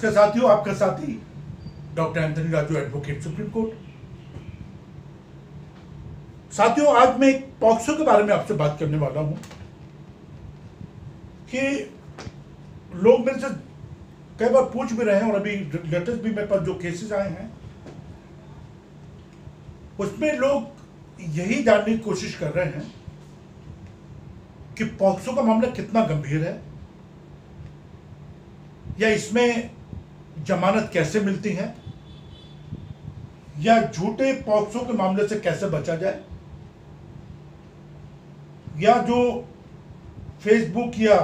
नमस्कार साथियों, आपका साथी doctor Anthony Raju, advocate, supreme court. साथियों, आज मैं एक पॉक्सो के बारे में आपसे बात करने वाला हूं कि लोग मेरे से कई बार पूछ भी रहे हैं और अभी लेटेस्ट भी मेरे पास जो केसेस आए हैं उसमें लोग यही जानने की कोशिश कर रहे हैं कि पॉक्सो का मामला कितना गंभीर है या इसमें जमानत कैसे मिलती है या झूठे पॉक्सो के मामले से कैसे बचा जाए, या जो फेसबुक या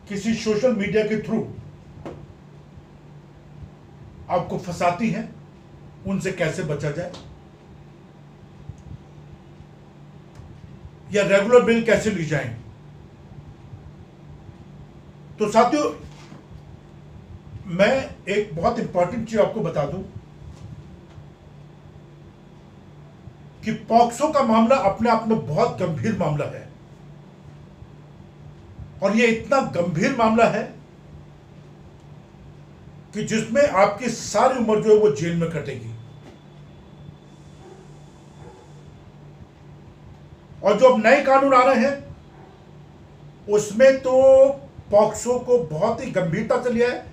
किसी सोशल मीडिया के थ्रू आपको फंसाती हैं उनसे कैसे बचा जाए, या रेगुलर बिल कैसे ली जाए। तो साथियों, मैं एक बहुत इंपॉर्टेंट चीज आपको बता दूं कि पॉक्सो का मामला अपने आप में बहुत गंभीर मामला है और यह इतना गंभीर मामला है कि जिसमें आपकी सारी उम्र जो है वो जेल में कटेगी। और जो अब नए कानून आ रहे हैं उसमें तो पॉक्सो को बहुत ही गंभीरता से लिया है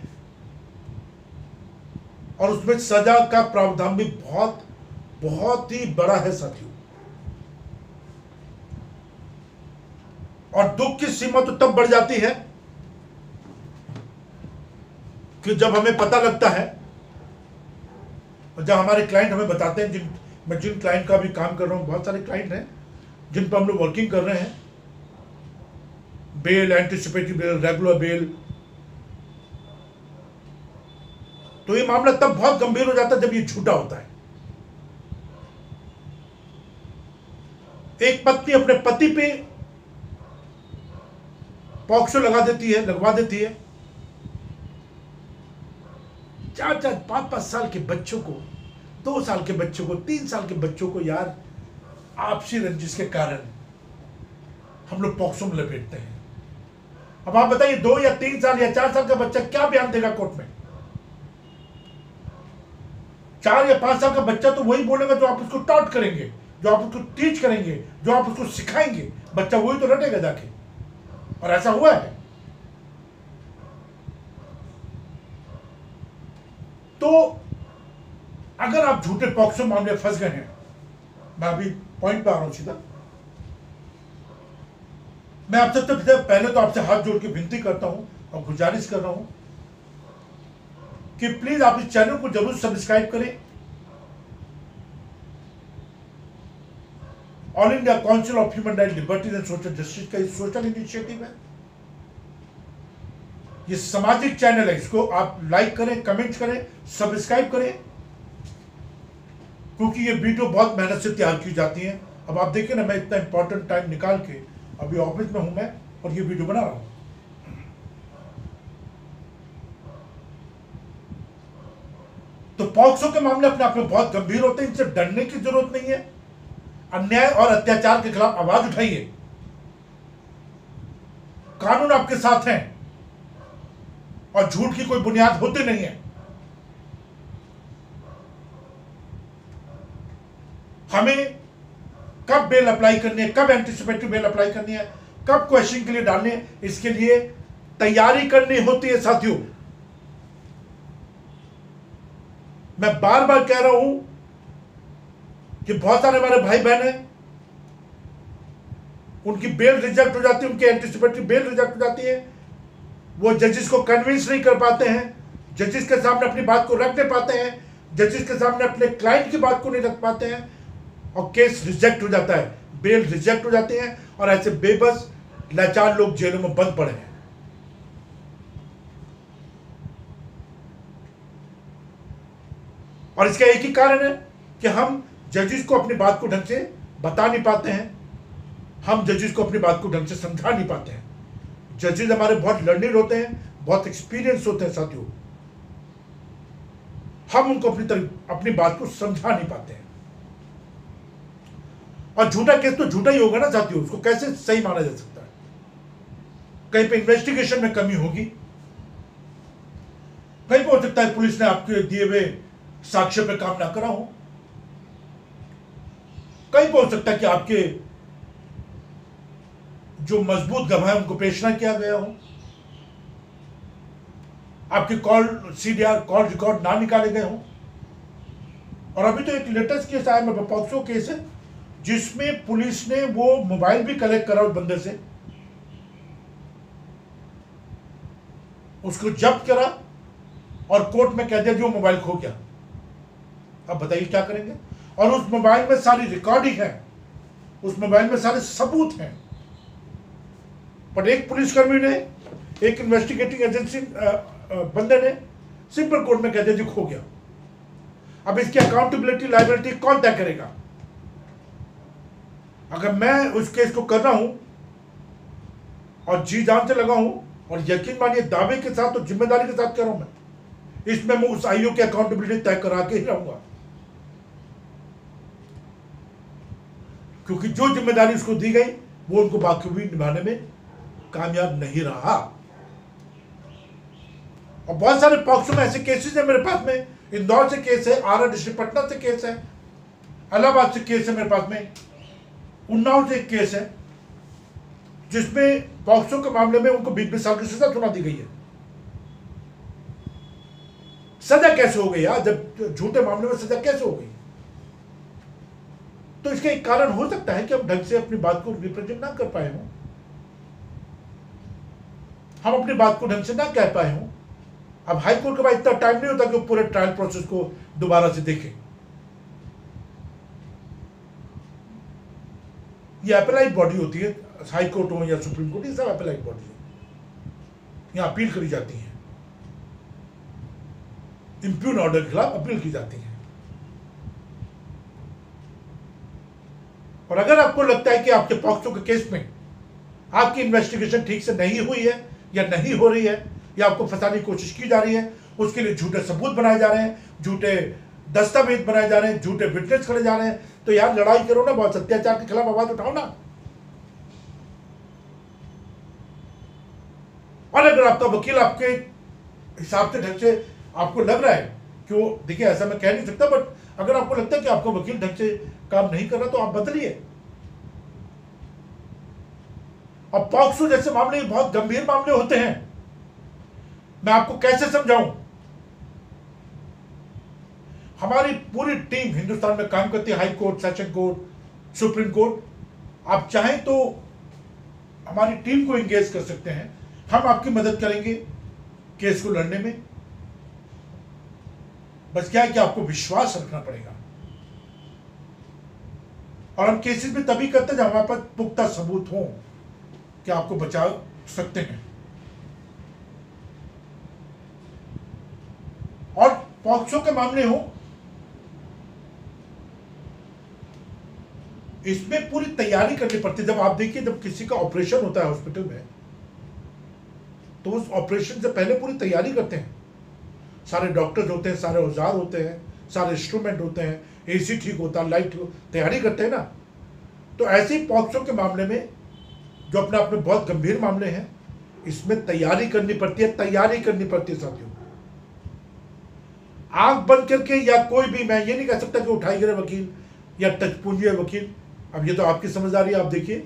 और उसमें सजा का प्रावधान भी बहुत बहुत ही बड़ा है साथियों। और दुख की सीमा तो तब बढ़ जाती है कि जब हमें पता लगता है और जब हमारे क्लाइंट हमें बताते हैं, मैं जिन क्लाइंट का भी काम कर रहा हूं, बहुत सारे क्लाइंट हैं जिन पर हम लोग वर्किंग कर रहे हैं, bail, anticipatory bail, regular bail, तो ये मामला तब बहुत गंभीर हो जाता है जब ये झूठा होता है। एक पत्नी अपने पति पे पॉक्सो लगवा देती है। 4-4, 5-5 साल के बच्चों को, 2 साल के बच्चों को, 3 साल के बच्चों को यार आपसी रंजिश के कारण हम लोग पॉक्सो में लपेटते हैं। अब आप बताइए, 2 या 3 साल या 4 साल का बच्चा क्या बयान देगा कोर्ट में? 4 या 5 साल का बच्चा तो वही बोलेगा जो आप उसको टॉट करेंगे, जो आप उसको टीच करेंगे, जो आप उसको सिखाएंगे, बच्चा वही तो रटेगा जाके। और ऐसा हुआ है। तो अगर आप झूठे पॉक्सो मामले में फंस गए हैं, मैं अभी पॉइंट पे आ रहा हूं सीधा। मैं आप सबसे पहले तो आपसे हाथ जोड़ के विनती करता हूं और गुजारिश कर रहा हूं कि प्लीज आप इस चैनल को जरूर सब्सक्राइब करें। All India council of human right, liberties and social justice का सोशल इनिशिएटिव है, ये सामाजिक चैनल है। इसको आप लाइक करें, कमेंट करें, सब्सक्राइब करें, क्योंकि ये वीडियो बहुत मेहनत से तैयार की जाती है। अब आप देखिए ना, मैं इतना इंपॉर्टेंट टाइम निकाल के अभी ऑफिस में हूं मैं और ये वीडियो बना रहा हूं। तो पॉक्सो के मामले अपने आप में बहुत गंभीर होते हैं, इनसे डरने की जरूरत नहीं है। अन्याय और अत्याचार के खिलाफ आवाज उठाइए। कानून आपके साथ है और झूठ की कोई बुनियाद होती नहीं है। हमें कब बेल अप्लाई करनी है, कब एंटीसिपेटरी बेल अप्लाई करनी है, कब क्वेश्चन के लिए डालनी है, इसके लिए तैयारी करनी होती है साथियों। मैं बार बार कह रहा हूं कि बहुत सारे हमारे भाई बहन हैं, उनकी बेल रिजेक्ट हो जाती है, उनकी एंटीसिपेटरी बेल रिजेक्ट हो जाती है। वो जजेस को कन्विंस नहीं कर पाते हैं, जजेस के सामने अपनी बात को रख नहीं पाते हैं, जजेस के सामने अपने क्लाइंट की बात को नहीं रख पाते हैं और केस रिजेक्ट हो जाता है, बेल रिजेक्ट हो जाती है और ऐसे बेबस लाचार लोग जेलों में बंद पड़े हैं। और इसका एक ही कारण है कि हम जजेस को अपनी बात को ढंग से बता नहीं पाते हैं, हम जजेस को अपनी बात को ढंग से समझा नहीं पाते हैं। जजेस हमारे बहुत लर्निंग होते हैं, बहुत एक्सपीरियंस होते हैं साथियों, हम उनको अपनी बात को समझा नहीं पाते हैं। और झूठा केस तो झूठा ही होगा ना साथियों, उसको कैसे सही माना जा सकता है? कहीं पे इन्वेस्टिगेशन में कमी होगी, कहीं पे हो सकता है पुलिस ने आपके दिए हुए साक्ष्य पे काम ना करा हो, कहीं पे हो सकता है कि आपके जो मजबूत गवाह है उनको पेश ना किया गया हो, आपके कॉल सीडीआर कॉल रिकॉर्ड ना निकाले गए हो। और अभी तो एक लेटेस्ट केस आया मेरे पॉक्सो केस है जिसमें पुलिस ने वो मोबाइल भी कलेक्ट करा उस बंदे से, उसको जब्त करा और कोर्ट में कह दिया जो मोबाइल खो गया। अब बताइए क्या करेंगे। और उस मोबाइल में सारी रिकॉर्डिंग है, उस मोबाइल में सारे सबूत हैं, पर एक पुलिसकर्मी ने, एक इन्वेस्टिगेटिंग एजेंसी बंदे ने सिंपल कोर्ट में कह दिया जो खो गया। अब इसकी अकाउंटेबिलिटी लायबिलिटी कौन तय करेगा? अगर मैं उस केस को कर रहा हूं और जी जान से लगा हूं और यकीन मानिए दावे के साथ और जिम्मेदारी के साथ कर रहा हूं, मैं इसमें मैं उस आईओ की अकाउंटेबिलिटी तय करा के ही रहूंगा, क्योंकि जो जिम्मेदारी उसको दी गई वो उनको बाखूबी निभाने में कामयाब नहीं रहा। और बहुत सारे पॉक्सो में ऐसे केसेस है मेरे पास में, इंदौर से केस है, आरा डिस्ट्रिक्ट पटना से केस है, इलाहाबाद से केस है मेरे पास में, उन्नाव से एक केस है जिसमें पॉक्सो के मामले में उनको 20 साल की सजा सुना दी गई है। सजा कैसे हो गई यार? जब झूठे मामले में सजा कैसे हो गई? तो इसका एक कारण हो सकता है कि हम ढंग से अपनी बात को रिप्रेजेंट ना कर पाए हों, हम अपनी बात को ढंग से ना कह पाए हों। अब हाई कोर्ट के बाद इतना टाइम नहीं होता कि वो पूरे ट्रायल प्रोसेस को दोबारा से देखें। ये अपेलाइट बॉडी होती है, हाई कोर्ट हो या सुप्रीम कोर्ट, ये सब अपेलाइट बॉडी है, यहां अपील करी जाती है, इंप्यून ऑर्डर के खिलाफ अपील की जाती है। और अगर आपको लगता है कि आपके पॉक्सो के केस में आपकी इन्वेस्टिगेशन ठीक से नहीं हुई है या नहीं हो रही है या आपको फंसाने की कोशिश की जा रही है, उसके लिए झूठे सबूत बनाए जा रहे हैं, झूठे दस्तावेज बनाए जा रहे हैं, झूठे विटनेस करे जा रहे हैं, तो यार लड़ाई करो ना, बहुत अत्याचार के खिलाफ आवाज उठाओ ना। और अगर आपका वकील आपके हिसाब से ढंग से आपको लग रहा है कि वो, देखिए ऐसा मैं कह नहीं सकता, बट अगर आपको लगता है कि आपका वकील ढंग से काम नहीं कर रहा तो आप बदलिए। और पॉक्सो जैसे मामले बहुत गंभीर मामले होते हैं, मैं आपको कैसे समझाऊं? हमारी पूरी टीम हिंदुस्तान में काम करती है, high court, session court, supreme court. आप चाहें तो हमारी टीम को एंगेज कर सकते हैं, हम आपकी मदद करेंगे केस को लड़ने में। बस क्या है कि आपको विश्वास रखना पड़ेगा। और हम केसेस में तभी करते हैं जब हमारे पास पुख्ता सबूत हो कि आपको बचा सकते हैं। और पॉक्सो के मामले हो, इसमें पूरी तैयारी करनी पड़ती है। जब आप देखिए, जब किसी का ऑपरेशन होता है हॉस्पिटल में, तो उस ऑपरेशन से पहले पूरी तैयारी करते हैं। सारे डॉक्टर्स होते हैं, सारे औजार होते हैं, सारे इंस्ट्रूमेंट होते हैं, एसी ठीक होता है, लाइट तैयारी करते हैं ना। तो ऐसे ही पॉक्सो के मामले में, जो अपने आप में बहुत गंभीर मामले हैं, इसमें तैयारी करनी पड़ती है, तैयारी करनी पड़ती है साथियों। आंख बंद करके या कोई भी, मैं ये नहीं कह सकता कि उठाई गिरे वकील या टचपूंजी वकील, अब ये तो आपकी समझदारी आप देखिए।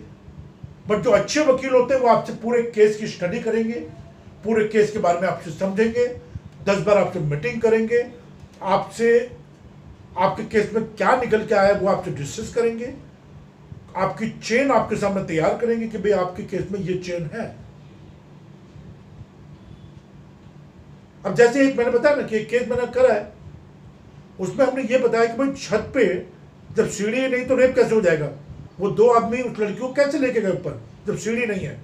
बट जो अच्छे वकील होते हैं वो आपसे पूरे केस की स्टडी करेंगे, पूरे केस के बारे में आपसे समझेंगे, 10 बार आपसे मीटिंग करेंगे, आपसे आपके केस में क्या निकल के आया वो आपसे डिस्कस करेंगे, आपकी चेन आपके सामने तैयार करेंगे कि भाई आपके केस में ये चेन है। अब जैसे एक मैंने बताया ना कि एक केस मैंने करा है, उसमें हमने ये बताया कि भाई छत पे जब सीढ़ी नहीं तो रेप कैसे हो जाएगा? वो 2 आदमी उस लड़की को कैसे लेके गए ऊपर जब सीढ़ी नहीं है?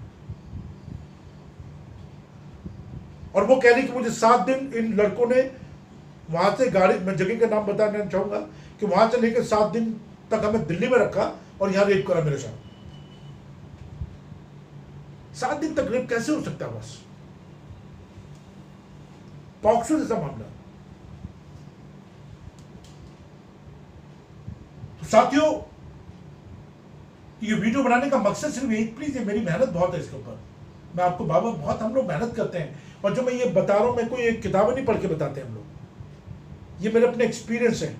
और वो कह रही कि मुझे 7 दिन इन लड़कों ने वहां से गाड़ी, मैं जगह का नाम बताना चाहूंगा, कि वहां से लेकर 7 दिन तक हमें दिल्ली में रखा और यहां रेप करा मेरे साथ। 7 दिन तक रेप कैसे हो सकता है? बस पॉक्सो जैसा मामला। तो साथियों, ये वीडियो बनाने का मकसद सिर्फ यही, प्लीज, ये मेरी मेहनत बहुत है इसके ऊपर, मैं आपको बाबा बहुत, हम लोग मेहनत करते हैं और जो मैं ये बता रहा हूँ, मैं कोई एक किताब नहीं पढ़ के बताते हम लोग, ये मेरे अपने एक्सपीरियंस है।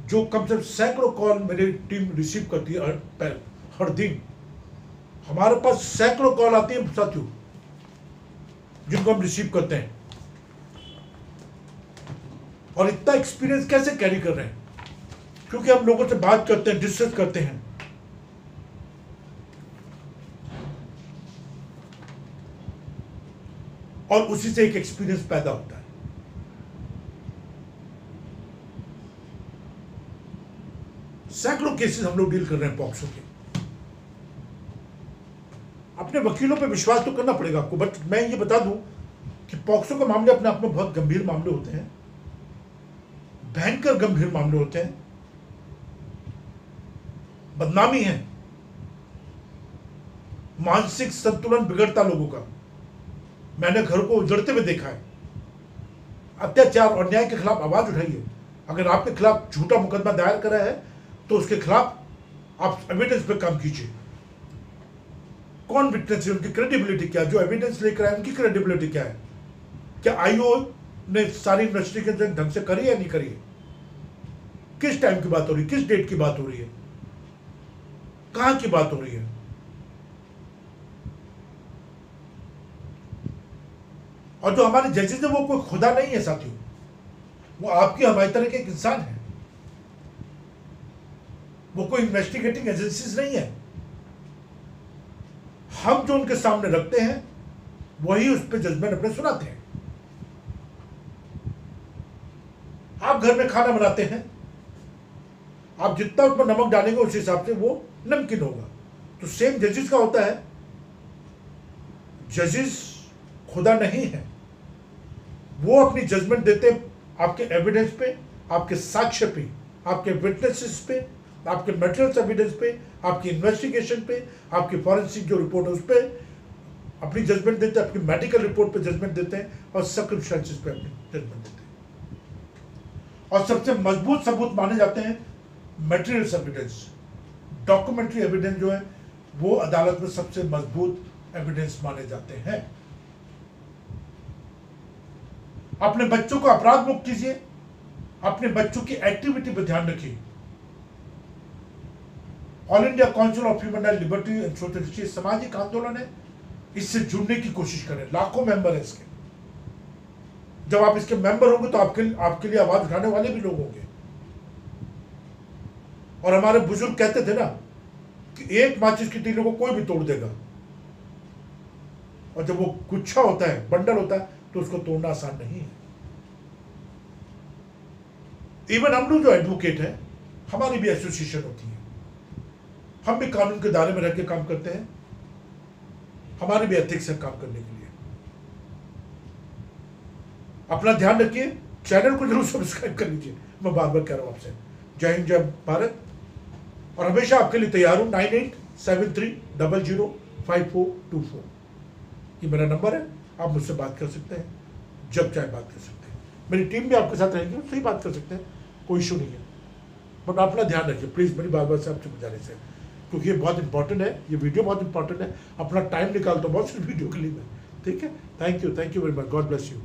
जो कम से कम सैकड़ों कॉल मेरी टीम रिसीव करती है हर दिन। हमारे पास सैकड़ों कॉल आती है साथियों, जिनको हम रिसीव करते हैं। और इतना एक्सपीरियंस कैसे कैरी कर रहे हैं? क्योंकि हम लोगों से बात करते हैं, डिस्कस करते हैं। और उसी से एक एक्सपीरियंस पैदा होता है। सैकड़ों केसेस हम लोग डील कर रहे हैं पॉक्सो के। अपने वकीलों पे विश्वास तो करना पड़ेगा आपको, बट मैं ये बता दूं कि पॉक्सो के मामले अपने आप में बहुत गंभीर मामले होते हैं, भयंकर गंभीर मामले होते हैं। बदनामी है, मानसिक संतुलन बिगड़ता लोगों का। मैंने घर को उजड़ते हुए देखा है। अत्याचार और अन्याय के खिलाफ आवाज उठाइए। अगर आपके खिलाफ झूठा मुकदमा दायर करा है तो उसके खिलाफ आप एविडेंस पे काम कीजिए। कौन विटनेस है, उनकी क्रेडिबिलिटी क्या है? जो एविडेंस लेकर आए उनकी क्रेडिबिलिटी क्या है? क्या आईओ ने सारी इन्वेस्टिगेशन ढंग से करी है नहीं करी है? किस टाइम की बात हो रही है, किस डेट की बात हो रही है, कहां की बात हो रही है? और जो हमारे जजेस है वो कोई खुदा नहीं है साथियों, वो आपकी हमारी तरह के एक इंसान है। वो कोई इन्वेस्टिगेटिंग एजेंसीज नहीं है। हम जो उनके सामने रखते हैं वही उस पर जजमेंट अपने सुनाते हैं। आप घर में खाना बनाते हैं, आप जितना उसमें नमक डालेंगे उस हिसाब से वो नमकीन होगा। तो सेम जजेस का होता है। जजेस खुदा नहीं है। वो अपनी जजमेंट देते आपके एविडेंस पे, आपके साक्ष्य पे, आपके विटनेसेस पे, आपके मेटेरियल्स एविडेंस पे, आपकी इन्वेस्टिगेशन पे, आपकी फॉरेंसिक जो रिपोर्ट है उस पर अपनी जजमेंट देते हैं, आपकी मेडिकल रिपोर्ट पे जजमेंट देते हैं और सर्कमस्टेंसेस पे अपनी जजमेंट देते हैं। और सबसे मजबूत सबूत माने जाते हैं मेटेरियल्स एविडेंस। डॉक्यूमेंट्री एविडेंस जो है वो अदालत में सबसे मजबूत एविडेंस माने जाते हैं। अपने बच्चों को अपराध मुक्त कीजिए, अपने बच्चों की एक्टिविटी पर ध्यान रखिए। All India council of human right liberty and social justice सामाजिक आंदोलन है, इससे जुड़ने की कोशिश करें। लाखों मेंबर है इसके। जब आप इसके मेंबर होंगे तो आपके लिए आवाज उठाने वाले भी लोग होंगे। और हमारे बुजुर्ग कहते थे ना कि एक माचिस की तीली को कोई भी तोड़ देगा, और जब वो गुच्छा होता है, बंडल होता है, तो उसको तोड़ना आसान नहीं है। इवन हम लोग जो एडवोकेट हैं, हमारी भी एसोसिएशन होती है, हम भी कानून के दायरे में रह के काम करते हैं। हमारे भी एथिक्स है काम करने के लिए। अपना ध्यान रखिए, चैनल को जरूर सब्सक्राइब कर लीजिए। मैं बार बार कह रहा हूं आपसे। जय हिंद, जय भारत। और हमेशा आपके लिए तैयार हूं। 9873005424 ये मेरा नंबर है। आप मुझसे बात कर सकते हैं, जब चाहे बात कर सकते हैं। मेरी टीम भी आपके साथ रहेगी, उससे ही बात कर सकते हैं, कोई इशू नहीं है। बट अपना ध्यान रखिए प्लीज़, मेरी बार बार से आपसे गुजारिश है, क्योंकि ये बहुत इंपॉर्टेंट है, ये वीडियो बहुत इंपॉर्टेंट है। अपना टाइम निकालता हूँ बहुत सी वीडियो के लिए मैं, ठीक है। Thank you very much. God bless you.